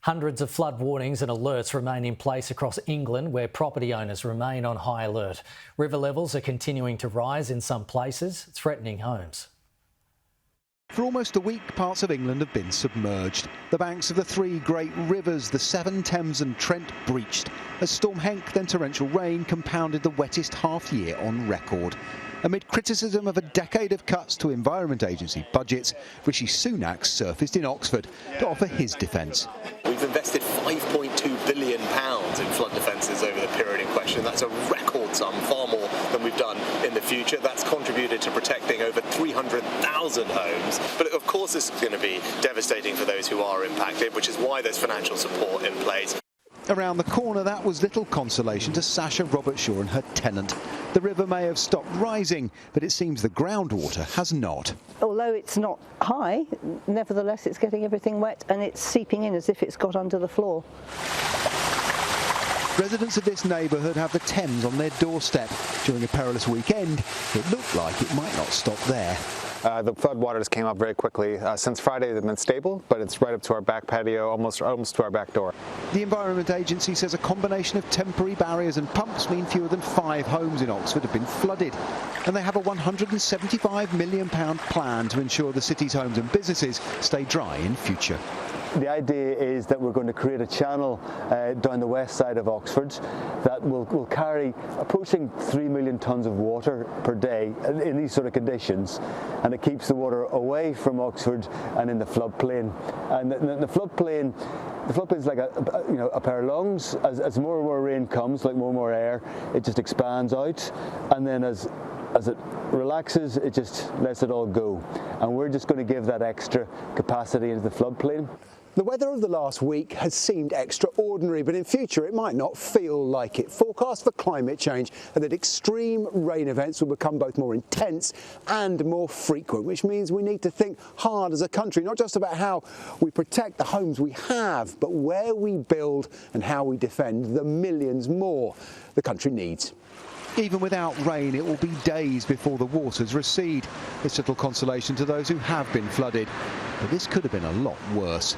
Hundreds of flood warnings and alerts remain in place across England, where property owners remain on high alert. River levels are continuing to rise in some places, threatening homes. For almost a week, parts of England have been submerged. The banks of the three great rivers, the Severn, Thames and Trent, breached as Storm Henk, then torrential rain, compounded the wettest half-year on record. Amid criticism of a decade of cuts to Environment Agency budgets, Rishi Sunak surfaced in Oxford to offer his defence. We've invested £5.2 billion in flood defences over the period in question. That's a record sum, far more than we've done in the future. That's contributed to protecting over 300,000 homes. But of course this is going to be devastating for those who are impacted, which is why there's financial support in place. Around the corner, that was little consolation to Sasha Robertshaw and her tenant. The river may have stopped rising, but it seems the groundwater has not. Although it's not high, nevertheless it's getting everything wet and it's seeping in as if it's got under the floor. Residents of this neighbourhood have the Thames on their doorstep. During a perilous weekend, it looked like it might not stop there. The floodwaters came up very quickly. Since Friday, they've been stable, but it's right up to our back patio, almost to our back door. The Environment Agency says a combination of temporary barriers and pumps mean fewer than 5 homes in Oxford have been flooded. And they have a £175 million plan to ensure the city's homes and businesses stay dry in future. The idea is that we're going to create a channel down the west side of Oxford that will carry approaching 3 million tonnes of water per day in these sort of conditions, and it keeps the water away from Oxford and in the floodplain. And the floodplain is like a pair of lungs. As more and more rain comes, like more and more air, it just expands out, and then as it relaxes, it just lets it all go. And we're just going to give that extra capacity into the floodplain. The weather of the last week has seemed extraordinary, but in future it might not feel like it. Forecasts for climate change are that extreme rain events will become both more intense and more frequent, which means we need to think hard as a country, not just about how we protect the homes we have, but where we build and how we defend the millions more the country needs. Even without rain, it will be days before the waters recede. It's little consolation to those who have been flooded, but this could have been a lot worse.